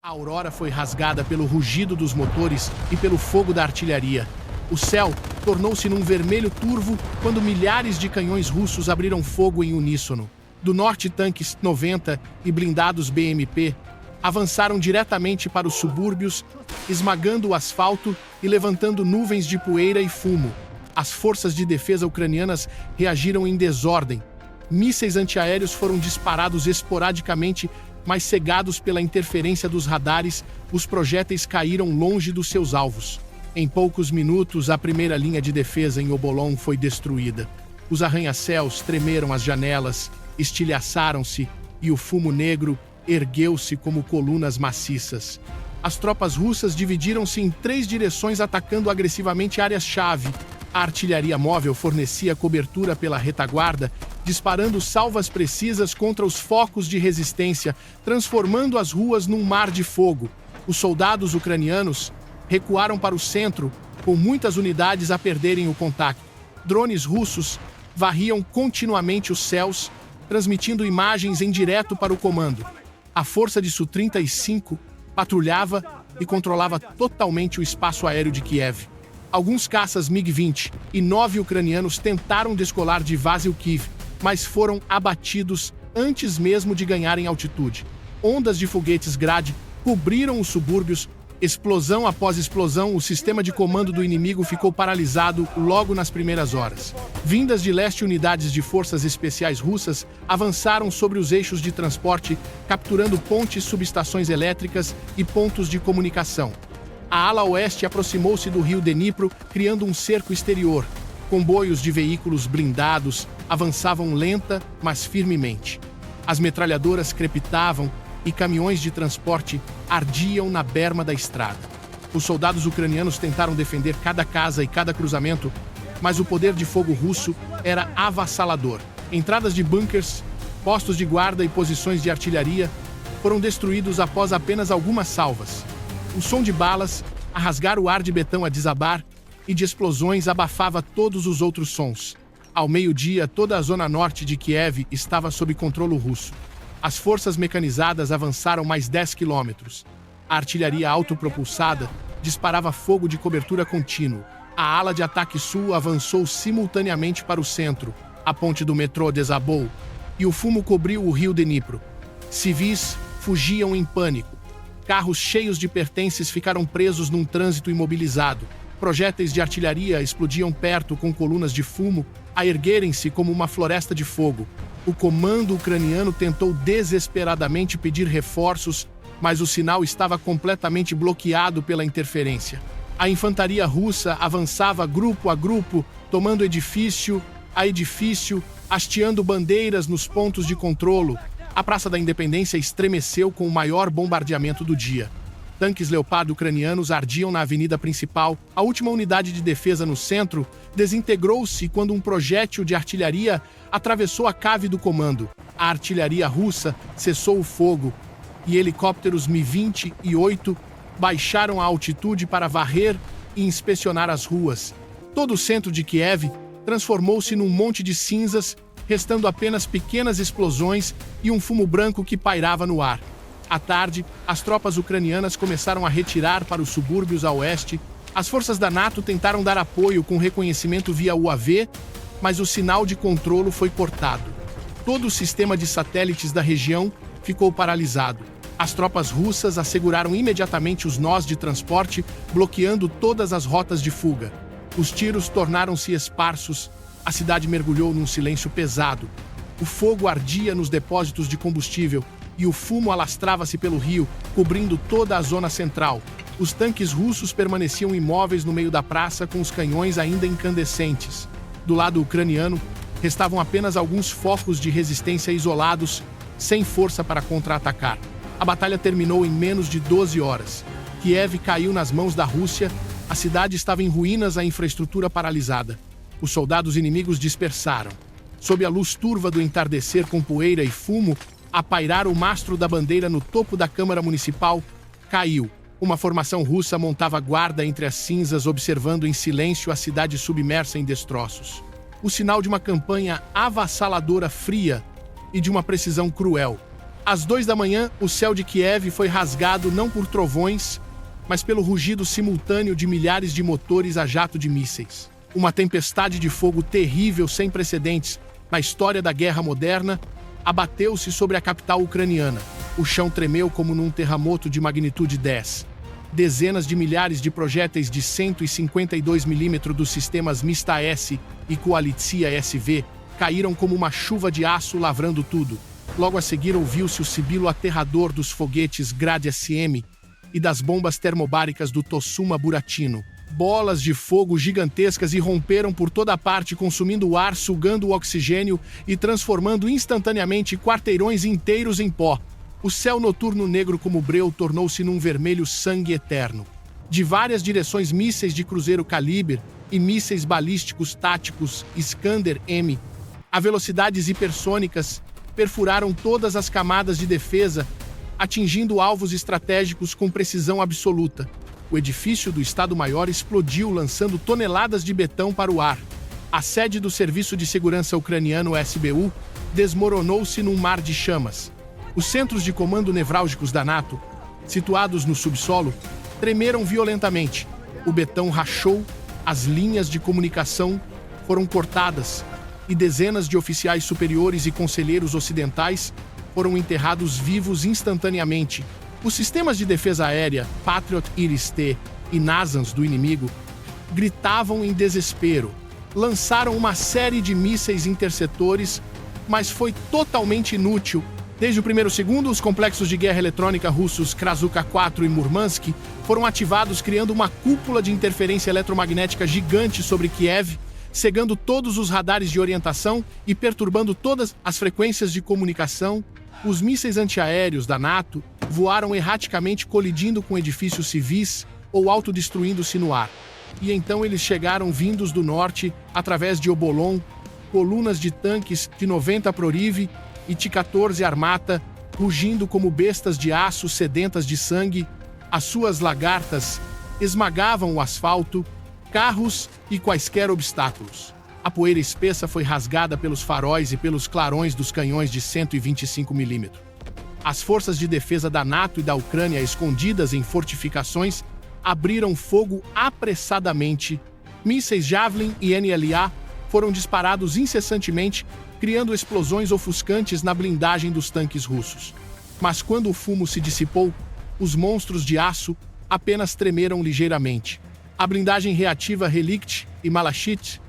A aurora foi rasgada pelo rugido dos motores e pelo fogo da artilharia. O céu tornou-se num vermelho turvo quando milhares de canhões russos abriram fogo em uníssono. Do norte, tanques 90 e blindados BMP avançaram diretamente para os subúrbios, esmagando o asfalto e levantando nuvens de poeira e fumo. As forças de defesa ucranianas reagiram em desordem. Mísseis antiaéreos foram disparados esporadicamente, mas cegados pela interferência dos radares, os projéteis caíram longe dos seus alvos. Em poucos minutos, a primeira linha de defesa em Obolon foi destruída. Os arranha-céus tremeram as janelas, estilhaçaram-se e o fumo negro ergueu-se como colunas maciças. As tropas russas dividiram-se em 3 direções, atacando agressivamente áreas-chave. A artilharia móvel fornecia cobertura pela retaguarda, disparando salvas precisas contra os focos de resistência, transformando as ruas num mar de fogo. Os soldados ucranianos recuaram para o centro, com muitas unidades a perderem o contato. Drones russos varriam continuamente os céus, transmitindo imagens em direto para o comando. A força de Su-35 patrulhava e controlava totalmente o espaço aéreo de Kiev. Alguns caças MiG-20 e 9 ucranianos tentaram descolar de Vasilkiv, mas foram abatidos antes mesmo de ganharem altitude. Ondas de foguetes Grad cobriram os subúrbios. Explosão após explosão, o sistema de comando do inimigo ficou paralisado logo nas primeiras horas. Vindas de leste, unidades de forças especiais russas avançaram sobre os eixos de transporte, capturando pontes, subestações elétricas e pontos de comunicação. A ala oeste aproximou-se do rio Dnipro, criando um cerco exterior. Comboios de veículos blindados avançavam lenta, mas firmemente. As metralhadoras crepitavam e caminhões de transporte ardiam na berma da estrada. Os soldados ucranianos tentaram defender cada casa e cada cruzamento, mas o poder de fogo russo era avassalador. Entradas de bunkers, postos de guarda e posições de artilharia foram destruídos após apenas algumas salvas. O som de balas a rasgar o ar, de betão a desabar e de explosões abafava todos os outros sons. Ao meio-dia, toda a zona norte de Kiev estava sob controle russo. As forças mecanizadas avançaram mais 10 quilômetros. A artilharia autopropulsada disparava fogo de cobertura contínuo. A ala de ataque sul avançou simultaneamente para o centro. A ponte do metrô desabou e o fumo cobriu o rio Dnipro. Civis fugiam em pânico. Carros cheios de pertences ficaram presos num trânsito imobilizado. Projéteis de artilharia explodiam perto com colunas de fumo a erguerem-se como uma floresta de fogo. O comando ucraniano tentou desesperadamente pedir reforços, mas o sinal estava completamente bloqueado pela interferência. A infantaria russa avançava grupo a grupo, tomando edifício a edifício, hasteando bandeiras nos pontos de controlo. A Praça da Independência estremeceu com o maior bombardeamento do dia. Tanques Leopard ucranianos ardiam na avenida principal. A última unidade de defesa no centro desintegrou-se quando um projétil de artilharia atravessou a cave do comando. A artilharia russa cessou o fogo e helicópteros Mi-20 e 8 baixaram a altitude para varrer e inspecionar as ruas. Todo o centro de Kiev transformou-se num monte de cinzas, restando apenas pequenas explosões e um fumo branco que pairava no ar. À tarde, as tropas ucranianas começaram a retirar para os subúrbios a oeste. As forças da NATO tentaram dar apoio com reconhecimento via UAV, mas o sinal de controlo foi cortado. Todo o sistema de satélites da região ficou paralisado. As tropas russas asseguraram imediatamente os nós de transporte, bloqueando todas as rotas de fuga. Os tiros tornaram-se esparsos. A cidade mergulhou num silêncio pesado. O fogo ardia nos depósitos de combustível e o fumo alastrava-se pelo rio, cobrindo toda a zona central. Os tanques russos permaneciam imóveis no meio da praça, com os canhões ainda incandescentes. Do lado ucraniano, restavam apenas alguns focos de resistência isolados, sem força para contra-atacar. A batalha terminou em menos de 12 horas. Kiev caiu nas mãos da Rússia, a cidade estava em ruínas, a infraestrutura paralisada. Os soldados inimigos dispersaram. Sob a luz turva do entardecer, com poeira e fumo, a pairar, o mastro da bandeira no topo da Câmara Municipal caiu. Uma formação russa montava guarda entre as cinzas, observando em silêncio a cidade submersa em destroços. O sinal de uma campanha avassaladora, fria e de uma precisão cruel. Às 2 da manhã, o céu de Kiev foi rasgado não por trovões, mas pelo rugido simultâneo de milhares de motores a jato de mísseis. Uma tempestade de fogo terrível sem precedentes na história da guerra moderna abateu-se sobre a capital ucraniana. O chão tremeu como num terremoto de magnitude 10. Dezenas de milhares de projéteis de 152 mm dos sistemas Mista-S e Koalitsia SV caíram como uma chuva de aço lavrando tudo. Logo a seguir ouviu-se o sibilo aterrador dos foguetes Grad-SM e das bombas termobáricas do Tossuma Buratino. Bolas de fogo gigantescas irromperam por toda parte, consumindo o ar, sugando o oxigênio e transformando instantaneamente quarteirões inteiros em pó. O céu noturno negro como breu tornou-se num vermelho sangue eterno. De várias direções, mísseis de cruzeiro Caliber e mísseis balísticos táticos Iskander-M, a velocidades hipersônicas, perfuraram todas as camadas de defesa, atingindo alvos estratégicos com precisão absoluta. O edifício do Estado-Maior explodiu, lançando toneladas de betão para o ar. A sede do Serviço de Segurança Ucraniano SBU desmoronou-se num mar de chamas. Os centros de comando nevrálgicos da NATO, situados no subsolo, tremeram violentamente. O betão rachou, as linhas de comunicação foram cortadas e dezenas de oficiais superiores e conselheiros ocidentais foram enterrados vivos instantaneamente. Os sistemas de defesa aérea, Patriot Iris-T e NASAMS do inimigo, gritavam em desespero. Lançaram uma série de mísseis interceptores, mas foi totalmente inútil. Desde o primeiro segundo, os complexos de guerra eletrônica russos Krasuka-4 e Murmansk foram ativados, criando uma cúpula de interferência eletromagnética gigante sobre Kiev, cegando todos os radares de orientação e perturbando todas as frequências de comunicação. Os mísseis antiaéreos da NATO voaram erraticamente, colidindo com edifícios civis ou autodestruindo-se no ar. E então eles chegaram vindos do norte, através de Obolon, colunas de tanques de 90 Proriv e T-14 Armata, rugindo como bestas de aço sedentas de sangue. As suas lagartas esmagavam o asfalto, carros e quaisquer obstáculos. A poeira espessa foi rasgada pelos faróis e pelos clarões dos canhões de 125 mm. As forças de defesa da NATO e da Ucrânia, escondidas em fortificações, abriram fogo apressadamente. Mísseis Javelin e NLA foram disparados incessantemente, criando explosões ofuscantes na blindagem dos tanques russos. Mas quando o fumo se dissipou, os monstros de aço apenas tremeram ligeiramente. A blindagem reativa Relikt e Malachit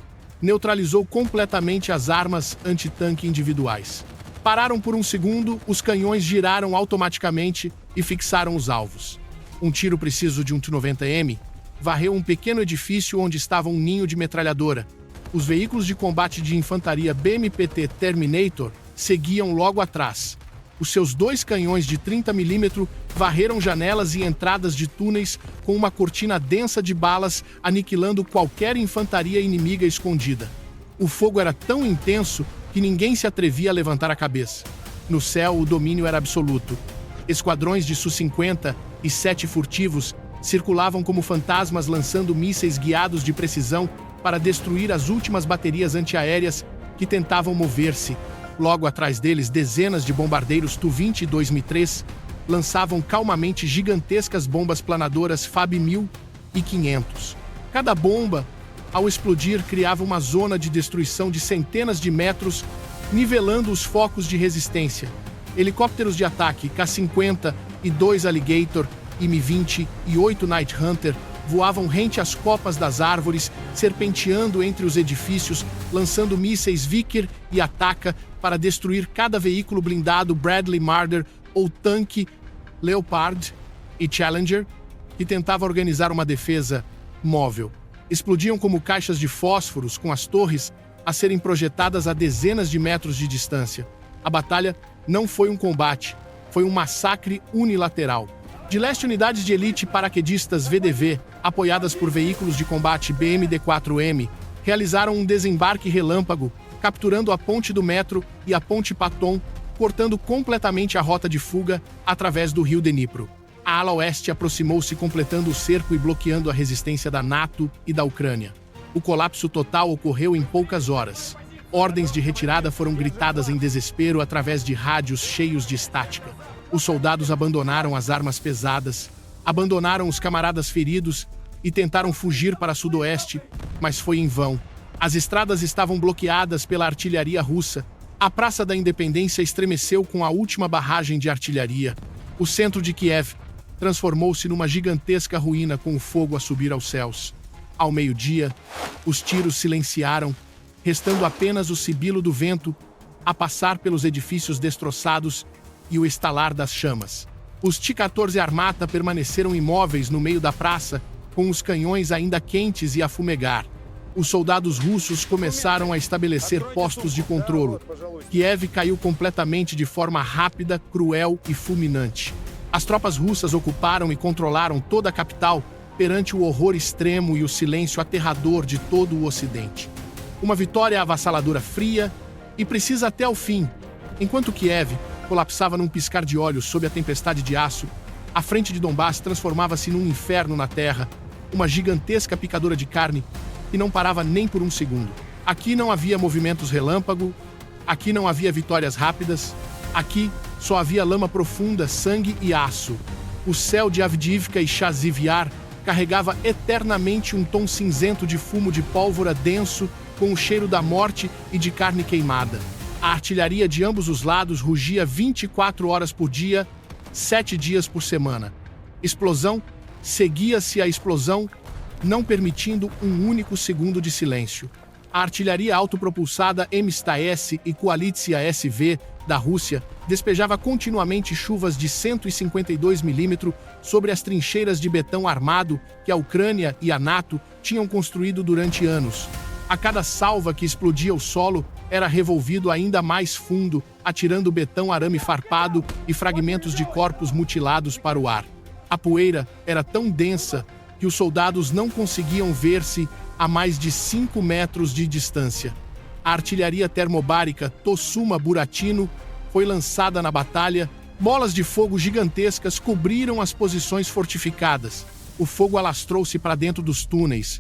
neutralizou completamente as armas antitanque individuais. Pararam por um segundo, os canhões giraram automaticamente e fixaram os alvos. Um tiro preciso de um T-90M varreu um pequeno edifício onde estava um ninho de metralhadora. Os veículos de combate de infantaria BMPT Terminator seguiam logo atrás. Os seus 2 canhões de 30 mm varreram janelas e entradas de túneis com uma cortina densa de balas, aniquilando qualquer infantaria inimiga escondida. O fogo era tão intenso que ninguém se atrevia a levantar a cabeça. No céu, o domínio era absoluto. Esquadrões de Su-50 e 7 furtivos circulavam como fantasmas, lançando mísseis guiados de precisão para destruir as últimas baterias antiaéreas que tentavam mover-se. Logo atrás deles, dezenas de bombardeiros Tu-20 e 2003 lançavam calmamente gigantescas bombas planadoras FAB-1000 e 500. Cada bomba, ao explodir, criava uma zona de destruição de centenas de metros, nivelando os focos de resistência. Helicópteros de ataque K-50 e 2 Alligator, Mi-20 e 8 Night Hunter voavam rente às copas das árvores, serpenteando entre os edifícios, lançando mísseis Vickers e Ataka para destruir cada veículo blindado Bradley Marder ou tanque Leopard e Challenger, que tentava organizar uma defesa móvel. Explodiam como caixas de fósforos, com as torres a serem projetadas a dezenas de metros de distância. A batalha não foi um combate, foi um massacre unilateral. De leste, unidades de elite paraquedistas VDV, apoiadas por veículos de combate BMD-4M, realizaram um desembarque relâmpago, capturando a ponte do metro e a ponte Paton, cortando completamente a rota de fuga através do rio Dnipro. A ala oeste aproximou-se, completando o cerco e bloqueando a resistência da NATO e da Ucrânia. O colapso total ocorreu em poucas horas. Ordens de retirada foram gritadas em desespero através de rádios cheios de estática. Os soldados abandonaram as armas pesadas, abandonaram os camaradas feridos e tentaram fugir para sudoeste, mas foi em vão. As estradas estavam bloqueadas pela artilharia russa. A Praça da Independência estremeceu com a última barragem de artilharia. O centro de Kiev transformou-se numa gigantesca ruína com o fogo a subir aos céus. Ao meio-dia, os tiros silenciaram, restando apenas o sibilo do vento a passar pelos edifícios destroçados e o estalar das chamas. Os T-14 Armata permaneceram imóveis no meio da praça, com os canhões ainda quentes e a fumegar. Os soldados russos começaram a estabelecer postos de controlo. Kiev caiu completamente de forma rápida, cruel e fulminante. As tropas russas ocuparam e controlaram toda a capital perante o horror extremo e o silêncio aterrador de todo o Ocidente. Uma vitória avassaladora fria e precisa até o fim. Enquanto Kiev colapsava num piscar de olhos sob a tempestade de aço, a frente de Donbass transformava-se num inferno na terra, uma gigantesca picadora de carne que não parava nem por um segundo. Aqui não havia movimentos relâmpago, aqui não havia vitórias rápidas, aqui só havia lama profunda, sangue e aço. O céu de Avdiivka e Chasiv Yar carregava eternamente um tom cinzento de fumo de pólvora denso, com o cheiro da morte e de carne queimada. A artilharia de ambos os lados rugia 24 horas por dia, 7 dias por semana. Explosão seguia-se a explosão, não permitindo um único segundo de silêncio. A artilharia autopropulsada MST-S e Koalitsiya SV da Rússia despejava continuamente chuvas de 152 mm sobre as trincheiras de betão armado que a Ucrânia e a NATO tinham construído durante anos. A cada salva que explodia o solo era revolvido ainda mais fundo, atirando betão arame farpado e fragmentos de corpos mutilados para o ar. A poeira era tão densa que os soldados não conseguiam ver-se a mais de 5 metros de distância. A artilharia termobárica Tossuma Buratino foi lançada na batalha. Bolas de fogo gigantescas cobriram as posições fortificadas. O fogo alastrou-se para dentro dos túneis.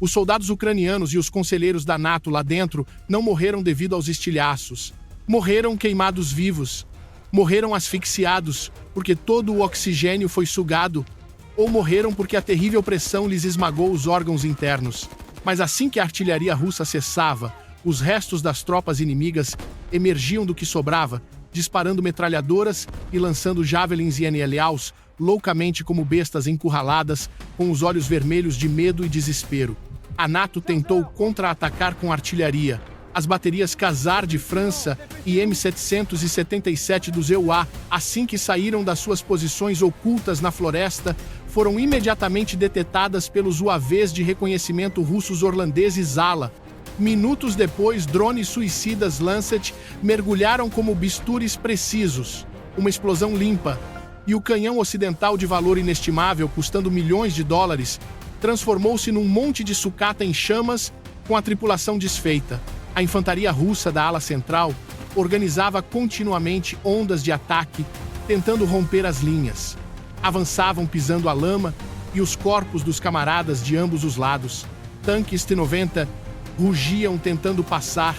Os soldados ucranianos e os conselheiros da NATO lá dentro não morreram devido aos estilhaços. Morreram queimados vivos. Morreram asfixiados, porque todo o oxigênio foi sugado. Ou morreram porque a terrível pressão lhes esmagou os órgãos internos. Mas assim que a artilharia russa cessava, os restos das tropas inimigas emergiam do que sobrava, disparando metralhadoras e lançando javelins e NLAs loucamente como bestas encurraladas, com os olhos vermelhos de medo e desespero. A NATO tentou contra-atacar com artilharia. As baterias Khazar de França e M777 dos EUA, assim que saíram das suas posições ocultas na floresta, foram imediatamente detetadas pelos UAVs de reconhecimento russos Orlandês Zala. Minutos depois, drones suicidas Lancet mergulharam como bisturis precisos. Uma explosão limpa. E o canhão ocidental de valor inestimável, custando milhões de dólares, transformou-se num monte de sucata em chamas com a tripulação desfeita. A infantaria russa da ala central organizava continuamente ondas de ataque, tentando romper as linhas. Avançavam pisando a lama e os corpos dos camaradas de ambos os lados. Tanques T-90 rugiam tentando passar,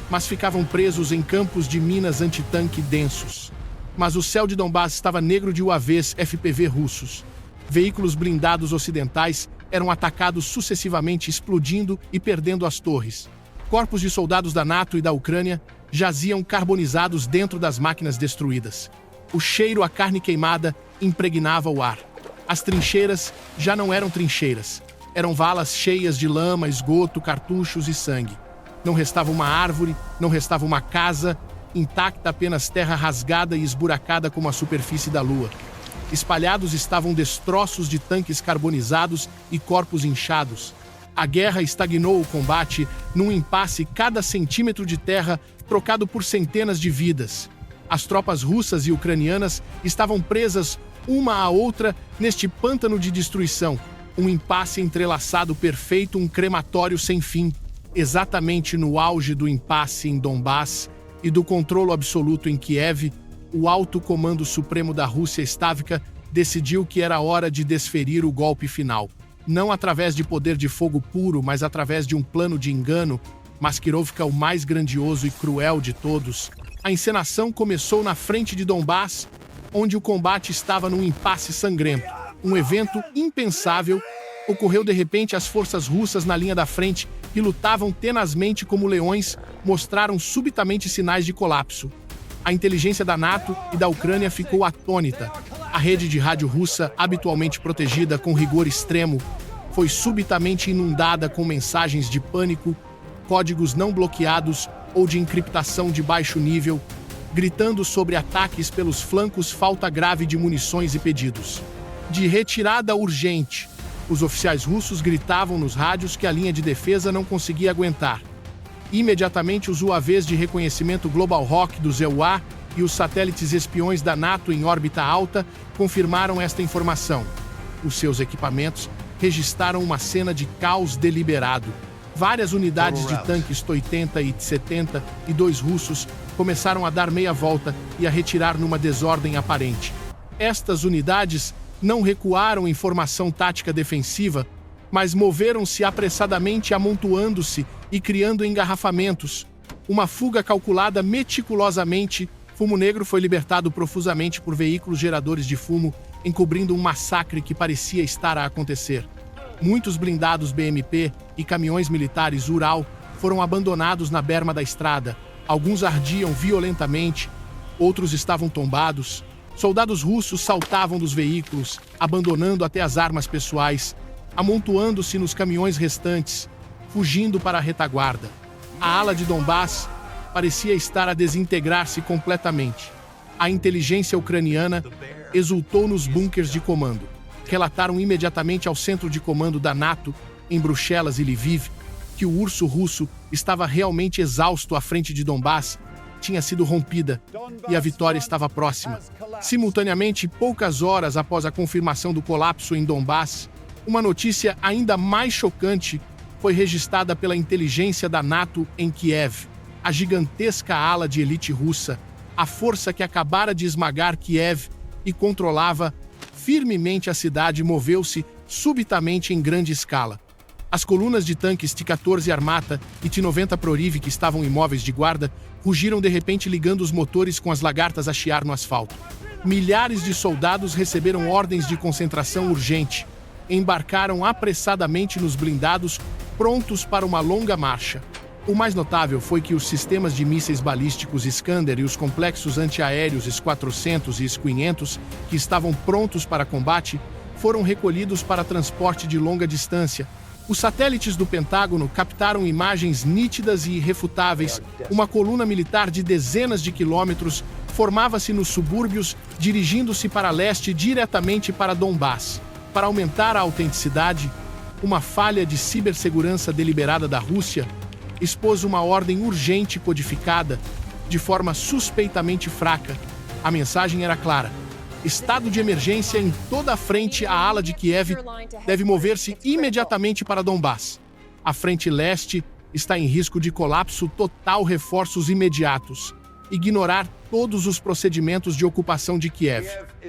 mas ficavam presos em campos de minas antitanque densos. Mas o céu de Donbass estava negro de UAVs FPV russos. Veículos blindados ocidentais eram atacados sucessivamente, explodindo e perdendo as torres. Corpos de soldados da NATO e da Ucrânia jaziam carbonizados dentro das máquinas destruídas. O cheiro a carne queimada impregnava o ar. As trincheiras já não eram trincheiras. Eram valas cheias de lama, esgoto, cartuchos e sangue. Não restava uma árvore, não restava uma casa, intacta apenas terra rasgada e esburacada como a superfície da lua. Espalhados estavam destroços de tanques carbonizados e corpos inchados. A guerra estagnou o combate num impasse, cada centímetro de terra trocado por centenas de vidas. As tropas russas e ucranianas estavam presas uma à outra neste pântano de destruição. Um impasse entrelaçado perfeito, um crematório sem fim. Exatamente no auge do impasse em Donbass e do controle absoluto em Kiev, o Alto Comando Supremo da Rússia Estávica decidiu que era hora de desferir o golpe final. Não através de poder de fogo puro, mas através de um plano de engano, Maskirovka, o mais grandioso e cruel de todos, a encenação começou na frente de Donbass, onde o combate estava num impasse sangrento. Um evento impensável ocorreu de repente. As forças russas na linha da frente, que lutavam tenazmente como leões, mostraram subitamente sinais de colapso. A inteligência da NATO e da Ucrânia ficou atônita. A rede de rádio russa, habitualmente protegida com rigor extremo, foi subitamente inundada com mensagens de pânico, códigos não bloqueados ou de encriptação de baixo nível, gritando sobre ataques pelos flancos, falta grave de munições e pedidos de retirada urgente. Os oficiais russos gritavam nos rádios que a linha de defesa não conseguia aguentar. Imediatamente, os UAVs de reconhecimento Global Hawk do EUA e os satélites espiões da NATO em órbita alta confirmaram esta informação. Os seus equipamentos registraram uma cena de caos deliberado. Várias unidades de tanques T-80 e T-72 russos começaram a dar meia volta e a retirar numa desordem aparente. Estas unidades não recuaram em formação tática defensiva, mas moveram-se apressadamente, amontoando-se e criando engarrafamentos. Uma fuga calculada meticulosamente. Fumo negro foi libertado profusamente por veículos geradores de fumo, encobrindo um massacre que parecia estar a acontecer. Muitos blindados BMP e caminhões militares Ural foram abandonados na berma da estrada. Alguns ardiam violentamente, outros estavam tombados. Soldados russos saltavam dos veículos, abandonando até as armas pessoais, amontoando-se nos caminhões restantes, fugindo para a retaguarda. A ala de Donbass parecia estar a desintegrar-se completamente. A inteligência ucraniana exultou nos bunkers de comando. Relataram imediatamente ao centro de comando da NATO, em Bruxelas e Lviv, que o urso russo estava realmente exausto. À frente de Donbass tinha sido rompida e a vitória estava próxima. Simultaneamente, poucas horas após a confirmação do colapso em Donbass, uma notícia ainda mais chocante foi registrada pela inteligência da NATO em Kiev. A gigantesca ala de elite russa, a força que acabara de esmagar Kiev e controlava firmemente a cidade, moveu-se subitamente em grande escala. As colunas de tanques T-14 Armata e T-90 Proriv, que estavam imóveis de guarda, rugiram de repente, ligando os motores com as lagartas a chiar no asfalto. Milhares de soldados receberam ordens de concentração urgente. Embarcaram apressadamente nos blindados, prontos para uma longa marcha. O mais notável foi que os sistemas de mísseis balísticos Iskander e os complexos antiaéreos S-400 e S-500, que estavam prontos para combate, foram recolhidos para transporte de longa distância. Os satélites do Pentágono captaram imagens nítidas e irrefutáveis. Uma coluna militar de dezenas de quilômetros formava-se nos subúrbios, dirigindo-se para leste diretamente para Donbass. Para aumentar a autenticidade, uma falha de cibersegurança deliberada da Rússia expôs uma ordem urgente codificada de forma suspeitamente fraca. A mensagem era clara: estado de emergência em toda a frente. A ala de Kiev deve mover-se imediatamente para Donbass. A frente leste está em risco de colapso total. Reforços imediatos. Ignorar todos os procedimentos de ocupação de Kiev.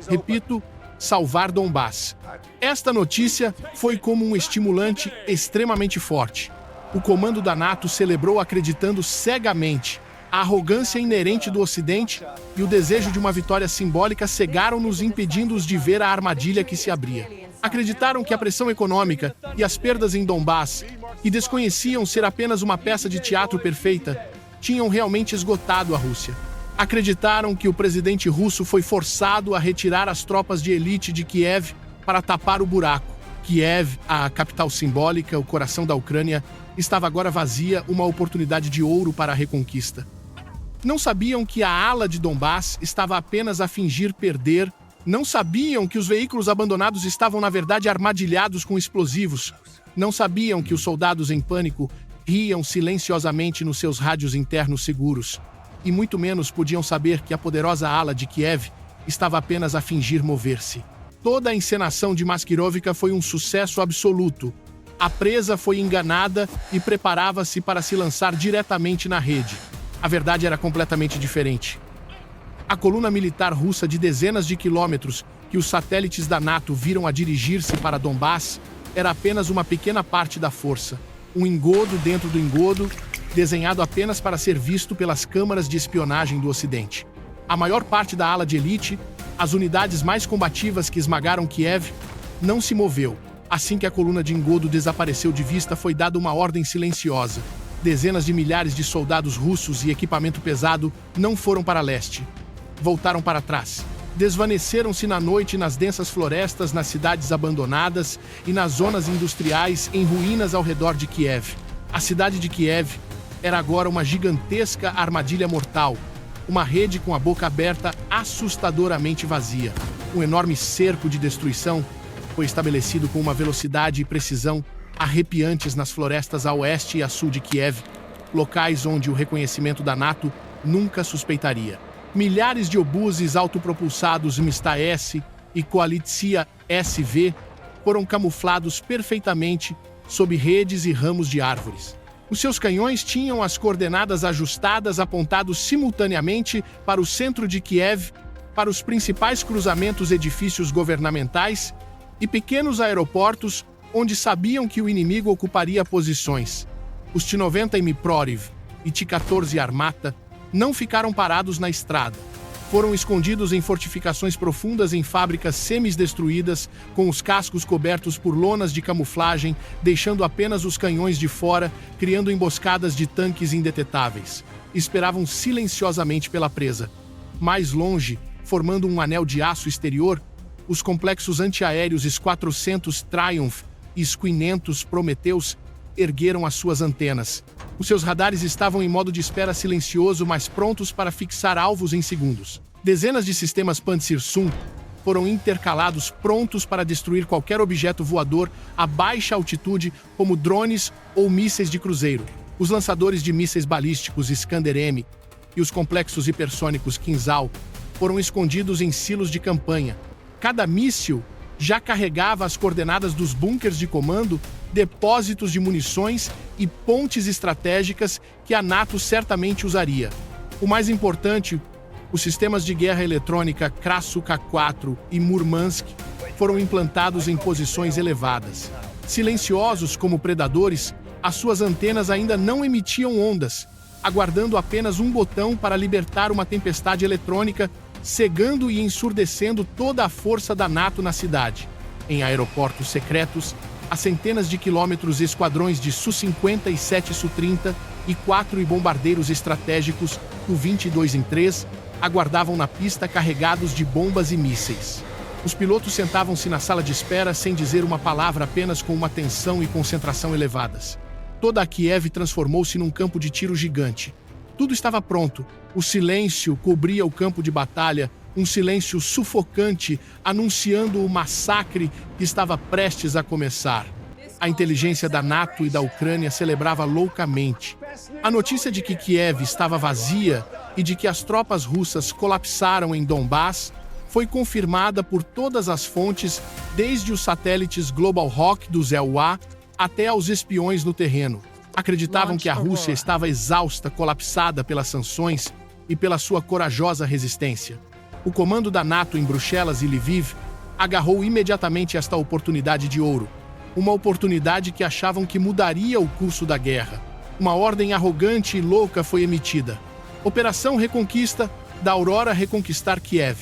Repito, salvar Donbass. Esta notícia foi como um estimulante extremamente forte. O comando da NATO celebrou, acreditando cegamente. A arrogância inerente do Ocidente e o desejo de uma vitória simbólica cegaram-nos, impedindo-os de ver a armadilha que se abria. Acreditaram que a pressão econômica e as perdas em Donbass, que desconheciam ser apenas uma peça de teatro perfeita, tinham realmente esgotado a Rússia. Acreditaram que o presidente russo foi forçado a retirar as tropas de elite de Kiev para tapar o buraco. Kiev, a capital simbólica, o coração da Ucrânia, estava agora vazia, uma oportunidade de ouro para a reconquista. Não sabiam que a ala de Donbass estava apenas a fingir perder. Não sabiam que os veículos abandonados estavam, na verdade, armadilhados com explosivos. Não sabiam que os soldados em pânico riam silenciosamente nos seus rádios internos seguros. E muito menos podiam saber que a poderosa ala de Kiev estava apenas a fingir mover-se. Toda a encenação de Maskirovka foi um sucesso absoluto. A presa foi enganada e preparava-se para se lançar diretamente na rede. A verdade era completamente diferente. A coluna militar russa de dezenas de quilômetros que os satélites da NATO viram a dirigir-se para Donbass era apenas uma pequena parte da força. Um engodo dentro do engodo, desenhado apenas para ser visto pelas câmaras de espionagem do Ocidente. A maior parte da ala de elite, as unidades mais combativas que esmagaram Kiev, não se moveu. Assim que a coluna de engodo desapareceu de vista, foi dada uma ordem silenciosa. Dezenas de milhares de soldados russos e equipamento pesado não foram para leste. Voltaram para trás. Desvaneceram-se na noite nas densas florestas, nas cidades abandonadas e nas zonas industriais em ruínas ao redor de Kiev. A cidade de Kiev era agora uma gigantesca armadilha mortal, uma rede com a boca aberta assustadoramente vazia. Um enorme cerco de destruição foi estabelecido com uma velocidade e precisão arrepiantes nas florestas a oeste e a sul de Kiev, locais onde o reconhecimento da NATO nunca suspeitaria. Milhares de obuses autopropulsados Mista-S e Koalitsiya SV foram camuflados perfeitamente sob redes e ramos de árvores. Os seus canhões tinham as coordenadas ajustadas, apontados simultaneamente para o centro de Kiev, para os principais cruzamentos, edifícios governamentais e pequenos aeroportos onde sabiam que o inimigo ocuparia posições. Os T-90 Miproriv e T-14 Armata não ficaram parados na estrada. Foram escondidos em fortificações profundas em fábricas semi-destruídas, com os cascos cobertos por lonas de camuflagem, deixando apenas os canhões de fora, criando emboscadas de tanques indetetáveis. Esperavam silenciosamente pela presa. Mais longe, formando um anel de aço exterior, os complexos antiaéreos S-400 Triumph e S-500 Prometheus ergueram as suas antenas. Os seus radares estavam em modo de espera silencioso, mas prontos para fixar alvos em segundos. Dezenas de sistemas Pantsir-Sun foram intercalados, prontos para destruir qualquer objeto voador a baixa altitude, como drones ou mísseis de cruzeiro. Os lançadores de mísseis balísticos Iskander-M e os complexos hipersônicos Kinzhal foram escondidos em silos de campanha. Cada míssil já carregava as coordenadas dos bunkers de comando, depósitos de munições e pontes estratégicas que a NATO certamente usaria. O mais importante, os sistemas de guerra eletrônica Krasukha-4 e Murmansk foram implantados em posições elevadas. Silenciosos como predadores, as suas antenas ainda não emitiam ondas, aguardando apenas um botão para libertar uma tempestade eletrônica, cegando e ensurdecendo toda a força da NATO na cidade. Em aeroportos secretos, a centenas de quilômetros, esquadrões de Su-50 e 7 Su-30 e 4 bombardeiros estratégicos U-22 em 3 aguardavam na pista carregados de bombas e mísseis. Os pilotos sentavam-se na sala de espera sem dizer uma palavra, apenas com uma tensão e concentração elevadas. Toda a Kiev transformou-se num campo de tiro gigante. Tudo estava pronto. O silêncio cobria o campo de batalha, um silêncio sufocante, anunciando o massacre que estava prestes a começar. A inteligência da NATO e da Ucrânia celebrava loucamente. A notícia de que Kiev estava vazia e de que as tropas russas colapsaram em Donbass foi confirmada por todas as fontes, desde os satélites Global Hawk do ZEUA até aos espiões no terreno. Acreditavam que a Rússia estava exausta, colapsada pelas sanções e pela sua corajosa resistência. O comando da NATO em Bruxelas e Lviv agarrou imediatamente esta oportunidade de ouro. Uma oportunidade que achavam que mudaria o curso da guerra. Uma ordem arrogante e louca foi emitida. Operação Reconquista, da Aurora reconquistar Kiev.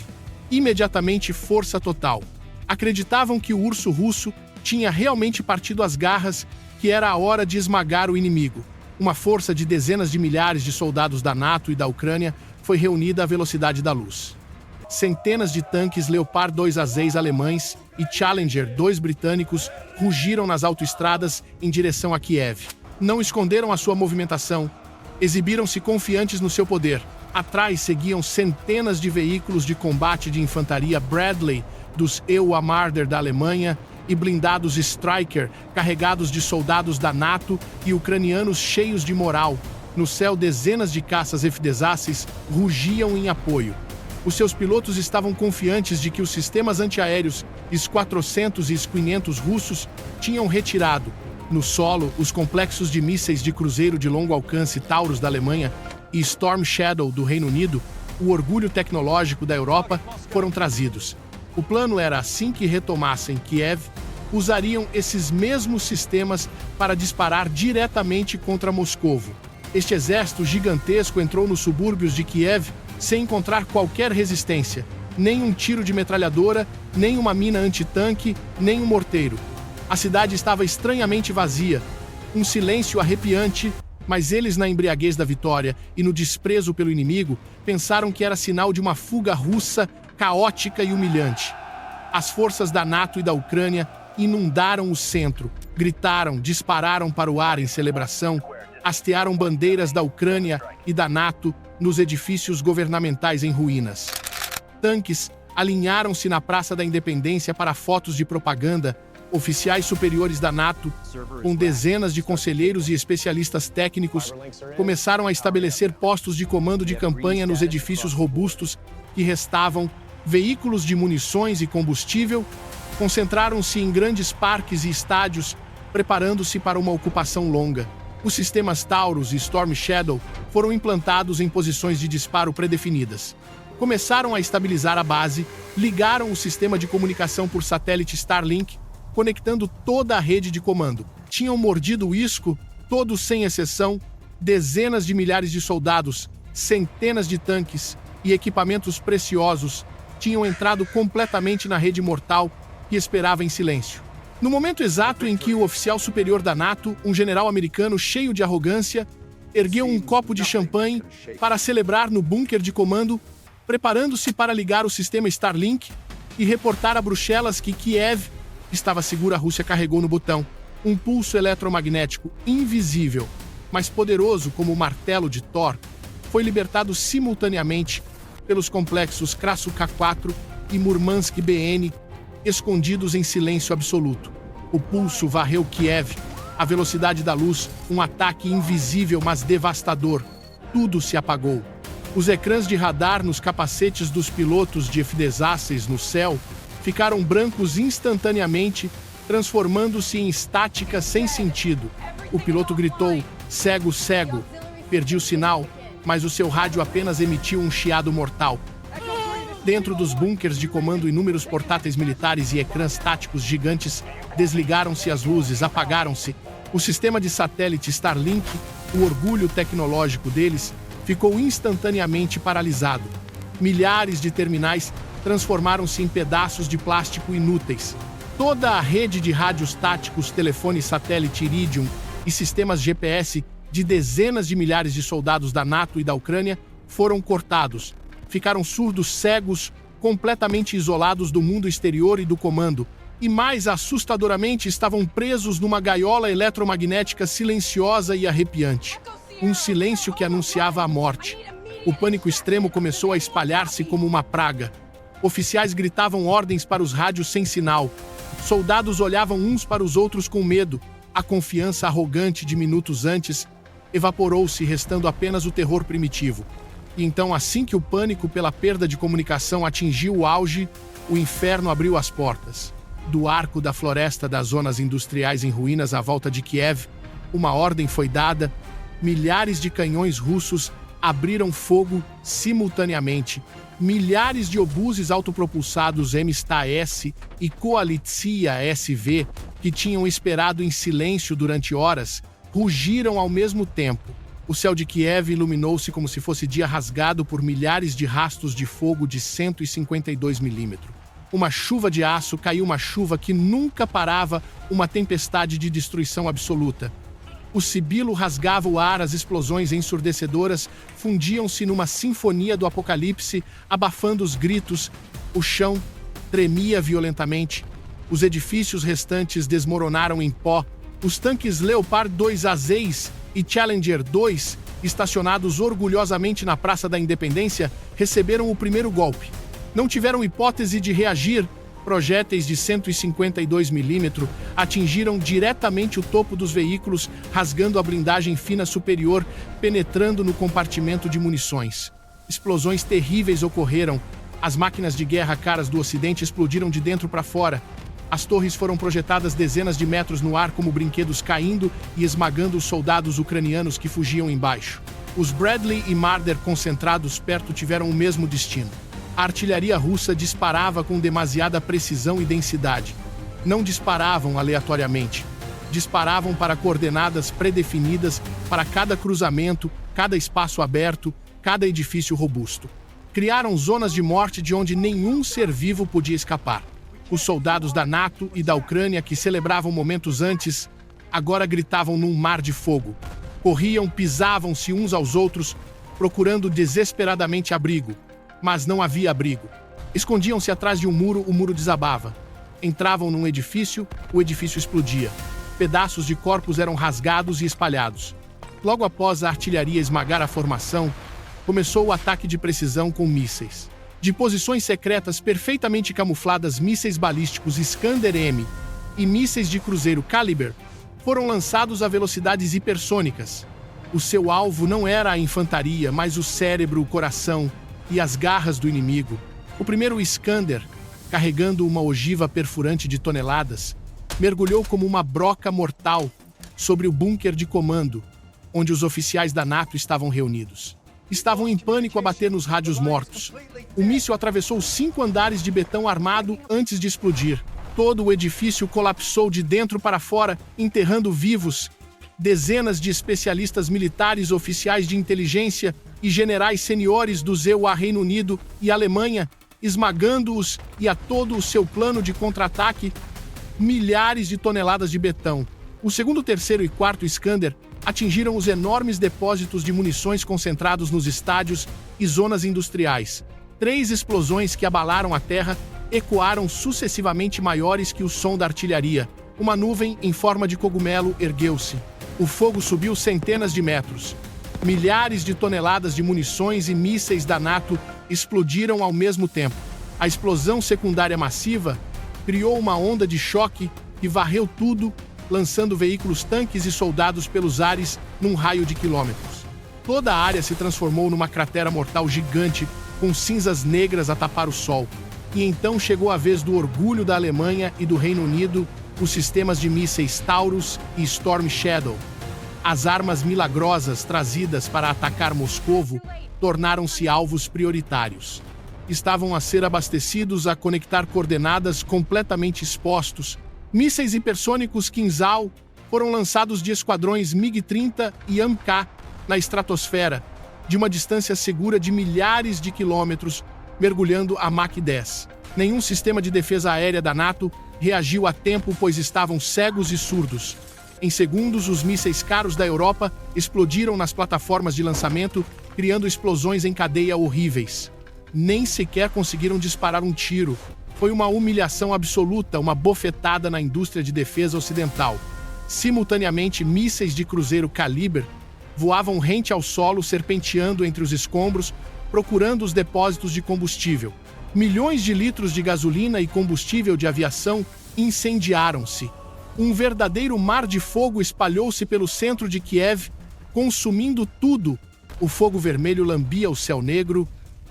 Imediatamente força total. Acreditavam que o urso russo tinha realmente partido as garras, que era a hora de esmagar o inimigo. Uma força de dezenas de milhares de soldados da NATO e da Ucrânia foi reunida à velocidade da luz. Centenas de tanques Leopard 2A6 alemães e Challenger 2 britânicos rugiram nas autoestradas em direção a Kiev. Não esconderam a sua movimentação, exibiram-se confiantes no seu poder. Atrás seguiam centenas de veículos de combate de infantaria Bradley dos EUA Marder da Alemanha e blindados Stryker carregados de soldados da NATO e ucranianos cheios de moral. No céu, dezenas de caças F-16 rugiam em apoio. Os seus pilotos estavam confiantes de que os sistemas antiaéreos S-400 e S-500 russos tinham retirado. No solo, os complexos de mísseis de cruzeiro de longo alcance Taurus da Alemanha e Storm Shadow do Reino Unido, o orgulho tecnológico da Europa, foram trazidos. O plano era, assim que retomassem Kiev, usariam esses mesmos sistemas para disparar diretamente contra Moscovo. Este exército gigantesco entrou nos subúrbios de Kiev sem encontrar qualquer resistência, nem um tiro de metralhadora, nem uma mina antitanque, nem um morteiro. A cidade estava estranhamente vazia, um silêncio arrepiante, mas eles, na embriaguez da vitória e no desprezo pelo inimigo, pensaram que era sinal de uma fuga russa caótica e humilhante. As forças da NATO e da Ucrânia inundaram o centro, gritaram, dispararam para o ar em celebração, hastearam bandeiras da Ucrânia e da NATO nos edifícios governamentais em ruínas. Tanques alinharam-se na Praça da Independência para fotos de propaganda. Oficiais superiores da NATO, com dezenas de conselheiros e especialistas técnicos, começaram a estabelecer postos de comando de campanha nos edifícios robustos que restavam, veículos de munições e combustível, concentraram-se em grandes parques e estádios, preparando-se para uma ocupação longa. Os sistemas Taurus e Storm Shadow foram implantados em posições de disparo predefinidas. Começaram a estabilizar a base, ligaram o sistema de comunicação por satélite Starlink, conectando toda a rede de comando. Tinham mordido o isco, todos sem exceção, dezenas de milhares de soldados, centenas de tanques e equipamentos preciosos tinham entrado completamente na rede mortal que esperava em silêncio. No momento exato em que o oficial superior da NATO, um general americano cheio de arrogância, ergueu um copo de champanhe para celebrar no bunker de comando, preparando-se para ligar o sistema Starlink e reportar a Bruxelas que Kiev estava segura, a Rússia carregou no botão. Um pulso eletromagnético invisível, mas poderoso como o martelo de Thor, foi libertado simultaneamente pelos complexos Krasukha-4 e Murmansk-BN, escondidos em silêncio absoluto. O pulso varreu Kiev, a velocidade da luz, um ataque invisível mas devastador. Tudo se apagou. Os ecrãs de radar nos capacetes dos pilotos de F-16 no céu ficaram brancos instantaneamente, transformando-se em estática sem sentido. O piloto gritou, cego, cego. Perdi o sinal, mas o seu rádio apenas emitiu um chiado mortal. Dentro dos bunkers de comando, inúmeros portáteis militares e ecrãs táticos gigantes desligaram-se as luzes, apagaram-se. O sistema de satélite Starlink, o orgulho tecnológico deles, ficou instantaneamente paralisado. Milhares de terminais transformaram-se em pedaços de plástico inúteis. Toda a rede de rádios táticos, telefone satélite Iridium e sistemas GPS de dezenas de milhares de soldados da NATO e da Ucrânia foram cortados. Ficaram surdos, cegos, completamente isolados do mundo exterior e do comando, e mais assustadoramente estavam presos numa gaiola eletromagnética silenciosa e arrepiante. Um silêncio que anunciava a morte. O pânico extremo começou a espalhar-se como uma praga. Oficiais gritavam ordens para os rádios sem sinal. Soldados olhavam uns para os outros com medo. A confiança arrogante de minutos antes evaporou-se, restando apenas o terror primitivo. E então, assim que o pânico pela perda de comunicação atingiu o auge, o inferno abriu as portas. Do arco da floresta das zonas industriais em ruínas à volta de Kiev, uma ordem foi dada. Milhares de canhões russos abriram fogo simultaneamente. Milhares de obuses autopropulsados M-S e Koalitsia SV, que tinham esperado em silêncio durante horas, rugiram ao mesmo tempo. O céu de Kiev iluminou-se como se fosse dia, rasgado por milhares de rastos de fogo de 152 milímetros. Uma chuva de aço caiu, uma chuva que nunca parava, uma tempestade de destruição absoluta. O sibilo rasgava o ar, as explosões ensurdecedoras fundiam-se numa sinfonia do apocalipse, abafando os gritos. O chão tremia violentamente. Os edifícios restantes desmoronaram em pó. Os tanques Leopard 2 A6 e Challenger 2, estacionados orgulhosamente na Praça da Independência, receberam o primeiro golpe. Não tiveram hipótese de reagir. Projéteis de 152 milímetros atingiram diretamente o topo dos veículos, rasgando a blindagem fina superior, penetrando no compartimento de munições. Explosões terríveis ocorreram. As máquinas de guerra caras do Ocidente explodiram de dentro para fora. As torres foram projetadas dezenas de metros no ar como brinquedos, caindo e esmagando os soldados ucranianos que fugiam embaixo. Os Bradley e Marder concentrados perto tiveram o mesmo destino. A artilharia russa disparava com demasiada precisão e densidade. Não disparavam aleatoriamente. disparavam para coordenadas predefinidas para cada cruzamento, cada espaço aberto, cada edifício robusto. Criaram zonas de morte de onde nenhum ser vivo podia escapar. Os soldados da NATO e da Ucrânia, que celebravam momentos antes, agora gritavam num mar de fogo. Corriam, pisavam-se uns aos outros, procurando desesperadamente abrigo. Mas não havia abrigo. Escondiam-se atrás de um muro, o muro desabava. Entravam num edifício, o edifício explodia. Pedaços de corpos eram rasgados e espalhados. Logo após a artilharia esmagar a formação, começou o ataque de precisão com mísseis. De posições secretas perfeitamente camufladas, mísseis balísticos Iskander-M e mísseis de cruzeiro Caliber foram lançados a velocidades hipersônicas. O seu alvo não era a infantaria, mas o cérebro, o coração e as garras do inimigo. O primeiro Iskander, carregando uma ogiva perfurante de toneladas, mergulhou como uma broca mortal sobre o bunker de comando, onde os oficiais da NATO estavam reunidos. Estavam em pânico a bater nos rádios mortos. O míssil atravessou 5 andares de betão armado antes de explodir. Todo o edifício colapsou de dentro para fora, enterrando vivos. Dezenas de especialistas militares, oficiais de inteligência e generais seniores do ZEUA Reino Unido e Alemanha, esmagando-os e a todo o seu plano de contra-ataque, milhares de toneladas de betão. O segundo, terceiro e quarto Iskander atingiram os enormes depósitos de munições concentrados nos estádios e zonas industriais. 3 explosões que abalaram a terra ecoaram sucessivamente, maiores que o som da artilharia. Uma nuvem em forma de cogumelo ergueu-se. O fogo subiu centenas de metros. Milhares de toneladas de munições e mísseis da NATO explodiram ao mesmo tempo. A explosão secundária massiva criou uma onda de choque que varreu tudo, lançando veículos, tanques e soldados pelos ares num raio de quilômetros. Toda a área se transformou numa cratera mortal gigante, com cinzas negras a tapar o sol. E então chegou a vez do orgulho da Alemanha e do Reino Unido, os sistemas de mísseis Taurus e Storm Shadow. As armas milagrosas trazidas para atacar Moscovo tornaram-se alvos prioritários. Estavam a ser abastecidos a conectar coordenadas completamente expostos. Mísseis hipersônicos Kinzhal foram lançados de esquadrões MiG-30 e AMK na estratosfera, de uma distância segura de milhares de quilômetros, mergulhando a Mach 10. Nenhum sistema de defesa aérea da NATO reagiu a tempo, pois estavam cegos e surdos. Em segundos, os mísseis caros da Europa explodiram nas plataformas de lançamento, criando explosões em cadeia horríveis. Nem sequer conseguiram disparar um tiro. Foi uma humilhação absoluta, uma bofetada na indústria de defesa ocidental. Simultaneamente, mísseis de cruzeiro Caliber voavam rente ao solo, serpenteando entre os escombros, procurando os depósitos de combustível. Milhões de litros de gasolina e combustível de aviação incendiaram-se. Um verdadeiro mar de fogo espalhou-se pelo centro de Kiev, consumindo tudo. O fogo vermelho lambia o céu negro,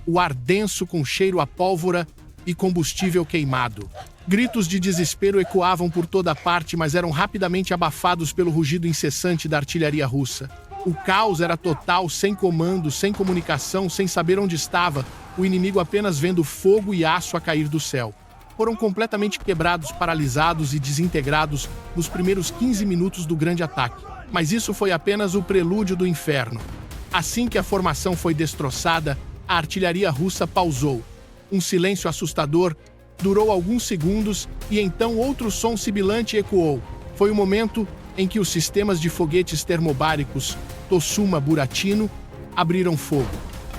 o ar denso com cheiro a pólvora e combustível queimado. Gritos de desespero ecoavam por toda parte, mas eram rapidamente abafados pelo rugido incessante da artilharia russa. O caos era total, sem comando, sem comunicação, sem saber onde estava, o inimigo apenas vendo fogo e aço a cair do céu. Foram completamente quebrados, paralisados e desintegrados nos primeiros 15 minutos do grande ataque. Mas isso foi apenas o prelúdio do inferno. Assim que a formação foi destroçada, a artilharia russa pausou. Um silêncio assustador durou alguns segundos e então outro som sibilante ecoou. Foi o momento em que os sistemas de foguetes termobáricos Tossuma Buratino abriram fogo.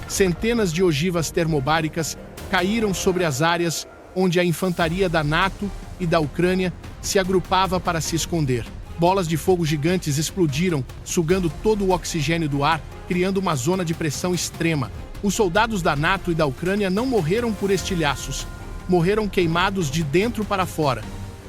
Centenas de ogivas termobáricas caíram sobre as áreas onde a infantaria da NATO e da Ucrânia se agrupava para se esconder. Bolas de fogo gigantes explodiram, sugando todo o oxigênio do ar, criando uma zona de pressão extrema. Os soldados da NATO e da Ucrânia não morreram por estilhaços, morreram queimados de dentro para fora.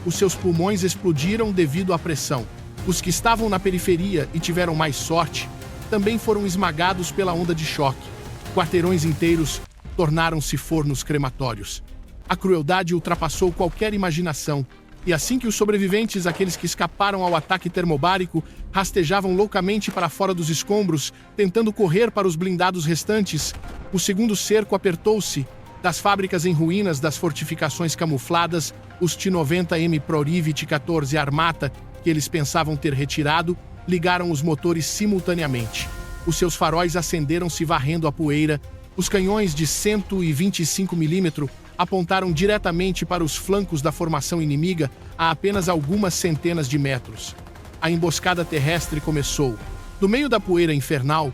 Os seus pulmões explodiram devido à pressão. Os que estavam na periferia e tiveram mais sorte também foram esmagados pela onda de choque. Quarteirões inteiros tornaram-se fornos crematórios. A crueldade ultrapassou qualquer imaginação, e assim que os sobreviventes, aqueles que escaparam ao ataque termobárico, rastejavam loucamente para fora dos escombros, tentando correr para os blindados restantes, o segundo cerco apertou-se. Das fábricas em ruínas, das fortificações camufladas, os T-90M Proriv e T-14 Armata que eles pensavam ter retirado, ligaram os motores simultaneamente. Os seus faróis acenderam-se varrendo a poeira. Os canhões de 125 mm apontaram diretamente para os flancos da formação inimiga a apenas algumas centenas de metros. A emboscada terrestre começou. Do meio da poeira infernal,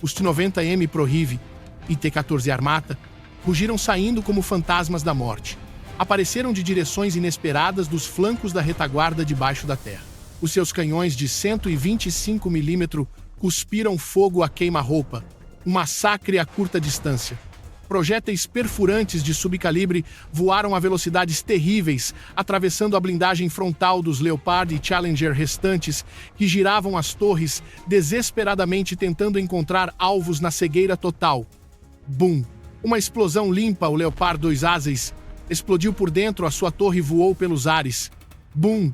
os T-90M Prohive e T-14 Armata rugiram saindo como fantasmas da morte. Apareceram de direções inesperadas dos flancos da retaguarda debaixo da terra. Os seus canhões de 125 mm cuspiram fogo a queima-roupa, um massacre a curta distância. Projéteis perfurantes de subcalibre voaram a velocidades terríveis, atravessando a blindagem frontal dos Leopard e Challenger restantes, que giravam as torres, desesperadamente tentando encontrar alvos na cegueira total. Bum! Uma explosão limpa, o Leopard 2 Ases explodiu por dentro, a sua torre voou pelos ares. Bum!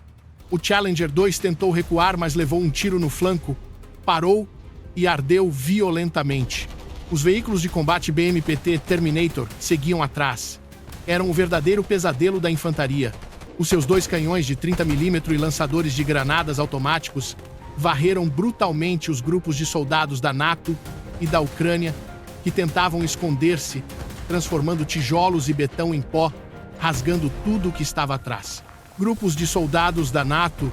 O Challenger 2 tentou recuar, mas levou um tiro no flanco, parou e ardeu violentamente. Os veículos de combate BMPT Terminator seguiam atrás. Eram o verdadeiro pesadelo da infantaria. Os seus 2 canhões de 30 mm e lançadores de granadas automáticos varreram brutalmente os grupos de soldados da NATO e da Ucrânia que tentavam esconder-se, transformando tijolos e betão em pó, rasgando tudo o que estava atrás. Grupos de soldados da NATO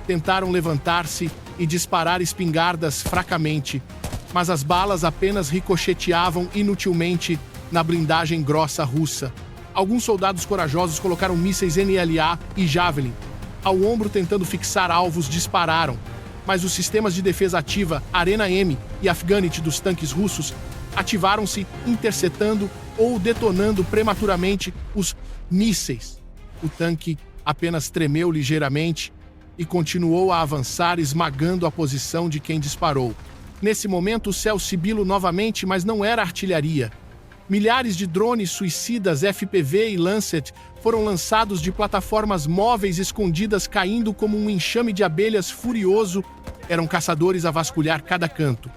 tentaram levantar-se e disparar espingardas fracamente, mas as balas apenas ricocheteavam inutilmente na blindagem grossa russa. Alguns soldados corajosos colocaram mísseis NLA e Javelin ao ombro tentando fixar alvos, dispararam, mas os sistemas de defesa ativa Arena M e Afghanit dos tanques russos ativaram-se, interceptando ou detonando prematuramente os mísseis. O tanque apenas tremeu ligeiramente e continuou a avançar, esmagando a posição de quem disparou. Nesse momento, o céu sibilou novamente, mas não era artilharia. Milhares de drones suicidas FPV e Lancet foram lançados de plataformas móveis escondidas, caindo como um enxame de abelhas furioso. Eram caçadores a vasculhar cada canto.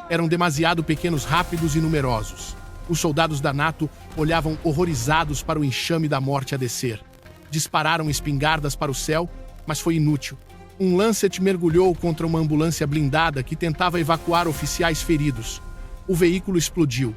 Eram demasiado pequenos, rápidos e numerosos. Os soldados da NATO olhavam horrorizados para o enxame da morte a descer. Dispararam espingardas para o céu, mas foi inútil. Um Lancet mergulhou contra uma ambulância blindada que tentava evacuar oficiais feridos. O veículo explodiu.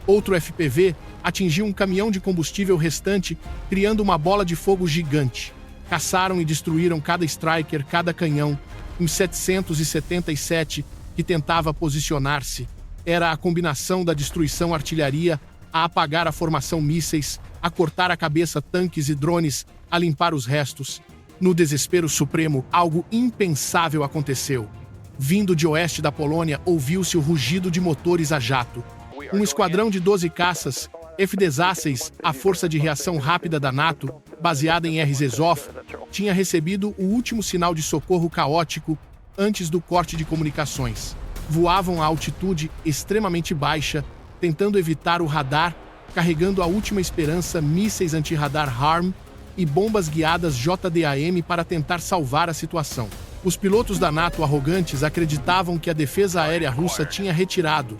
Outro FPV atingiu um caminhão de combustível restante, criando uma bola de fogo gigante. Caçaram e destruíram cada Striker, cada canhão. Um 777 que tentava posicionar-se. Era a combinação da destruição artilharia a apagar a formação mísseis, a cortar a cabeça tanques e drones, a limpar os restos. No desespero supremo, algo impensável aconteceu. Vindo de oeste da Polônia, ouviu-se o rugido de motores a jato. Um esquadrão de 12 caças, F-16, a força de reação rápida da NATO, baseada em RZSOF, tinha recebido o último sinal de socorro caótico antes do corte de comunicações. Voavam a altitude extremamente baixa, tentando evitar o radar, carregando a última esperança, mísseis anti-radar HARM e bombas guiadas JDAM para tentar salvar a situação. Os pilotos da NATO arrogantes acreditavam que a defesa aérea russa tinha retirado.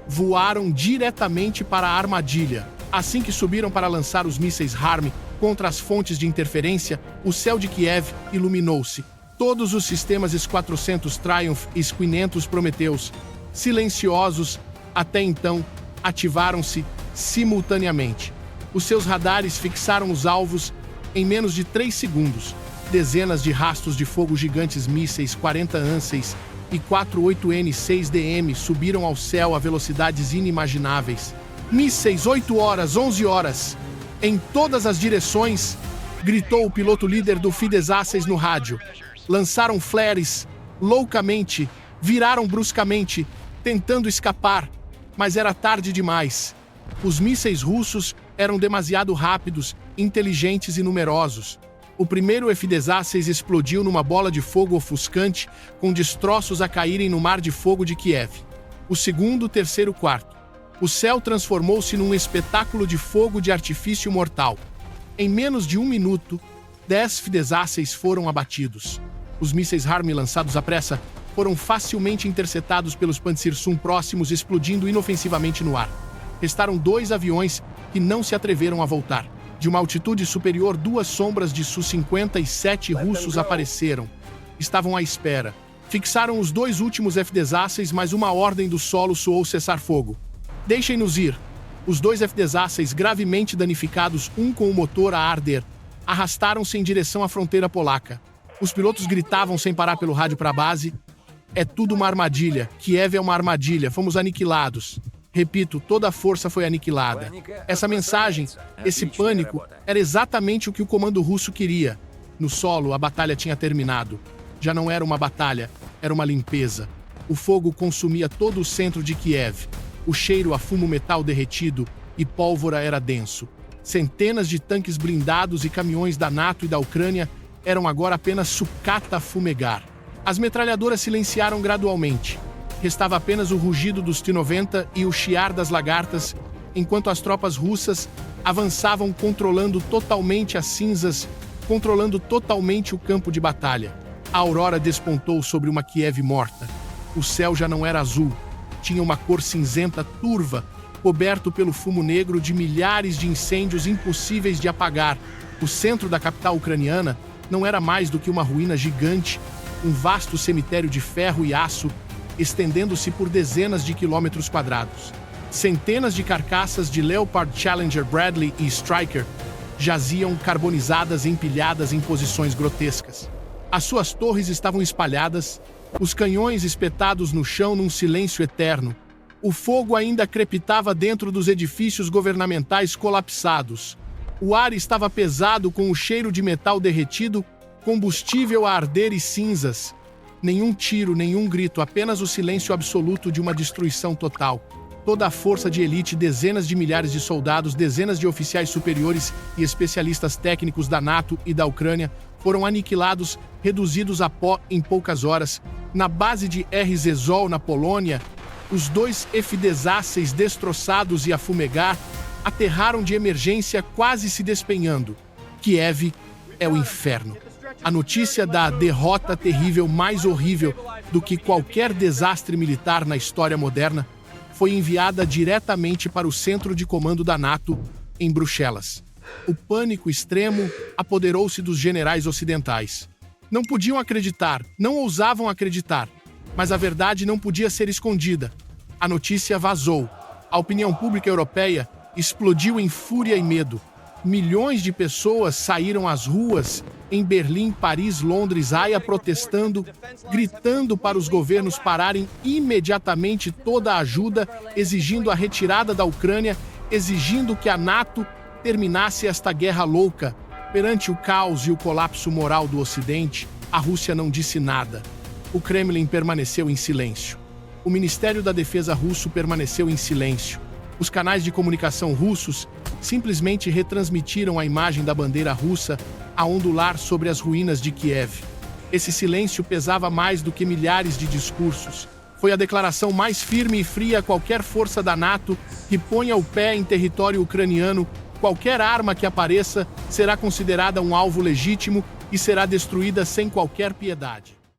Voaram diretamente para a armadilha. Assim que subiram para lançar os mísseis HARM contra as fontes de interferência, o céu de Kiev iluminou-se. Todos os sistemas S-400 Triumph e S-500 Prometheus, silenciosos até então, ativaram-se simultaneamente. Os seus radares fixaram os alvos em menos de 3 segundos. Dezenas de rastros de fogo gigantes mísseis 40 AN-6 e 48N6DM subiram ao céu a velocidades inimagináveis. Mísseis 8 horas, 11 horas, em todas as direções, gritou o piloto líder do F-16 no rádio. Lançaram flares loucamente, viraram bruscamente, tentando escapar, mas era tarde demais. Os mísseis russos eram demasiado rápidos, inteligentes e numerosos. O primeiro F-16 explodiu numa bola de fogo ofuscante, com destroços a caírem no mar de fogo de Kiev. O segundo, terceiro, quarto. O céu transformou-se num espetáculo de fogo de artifício mortal. Em menos de 1 minuto, 10 F-16 foram abatidos. Os mísseis HARM lançados à pressa foram facilmente interceptados pelos Pantsir-Sun próximos, explodindo inofensivamente no ar. Restaram 2 aviões que não se atreveram a voltar. De uma altitude superior, 2 sombras de Su-57 russos apareceram. estavam à espera. Fixaram os 2 últimos F-16, mas uma ordem do solo soou cessar fogo. Deixem-nos ir. Os 2 F-16, gravemente danificados, um com o motor a arder, arrastaram-se em direção à fronteira polaca. Os pilotos gritavam sem parar pelo rádio para a base: "É tudo uma armadilha. Kiev é uma armadilha. Fomos aniquilados." Repito, toda a força foi aniquilada. Essa mensagem, esse pânico, era exatamente o que o comando russo queria. No solo, a batalha tinha terminado. Já não era uma batalha, era uma limpeza. O fogo consumia todo o centro de Kiev. O cheiro a fumo metal derretido e pólvora era denso. Centenas de tanques blindados e caminhões da NATO e da Ucrânia eram agora apenas sucata a fumegar. As metralhadoras silenciaram gradualmente. Restava apenas o rugido dos T-90 e o chiar das lagartas, enquanto as tropas russas avançavam controlando totalmente as cinzas, controlando totalmente o campo de batalha. A aurora despontou sobre uma Kiev morta. O céu já não era azul. Tinha uma cor cinzenta turva, coberto pelo fumo negro de milhares de incêndios impossíveis de apagar. O centro da capital ucraniana não era mais do que uma ruína gigante, um vasto cemitério de ferro e aço, estendendo-se por dezenas de quilômetros quadrados. Centenas de carcaças de Leopard, Challenger, Bradley e Stryker jaziam carbonizadas e empilhadas em posições grotescas. As suas torres estavam espalhadas, os canhões espetados no chão num silêncio eterno. O fogo ainda crepitava dentro dos edifícios governamentais colapsados. O ar estava pesado com o cheiro de metal derretido, combustível a arder e cinzas. Nenhum tiro, nenhum grito, apenas o silêncio absoluto de uma destruição total. Toda a força de elite, dezenas de milhares de soldados, dezenas de oficiais superiores e especialistas técnicos da NATO e da Ucrânia foram aniquilados, reduzidos a pó em poucas horas. Na base de RZSOL, na Polônia, os 2 F-16 destroçados e a fumegar aterraram de emergência, quase se despenhando. Kiev é o inferno. A notícia da derrota terrível, mais horrível do que qualquer desastre militar na história moderna, foi enviada diretamente para o centro de comando da NATO, em Bruxelas. O pânico extremo apoderou-se dos generais ocidentais. Não podiam acreditar, não ousavam acreditar, mas a verdade não podia ser escondida. A notícia vazou. A opinião pública europeia explodiu em fúria e medo. Milhões de pessoas saíram às ruas em Berlim, Paris, Londres, Haia, protestando, gritando para os governos pararem imediatamente toda a ajuda, exigindo a retirada da Ucrânia, exigindo que a NATO terminasse esta guerra louca. Perante o caos e o colapso moral do Ocidente, a Rússia não disse nada. O Kremlin permaneceu em silêncio. O Ministério da Defesa russo permaneceu em silêncio. Os canais de comunicação russos simplesmente retransmitiram a imagem da bandeira russa a ondular sobre as ruínas de Kiev. Esse silêncio pesava mais do que milhares de discursos. Foi a declaração mais firme e fria a qualquer força da NATO que ponha o pé em território ucraniano. Qualquer arma que apareça será considerada um alvo legítimo e será destruída sem qualquer piedade.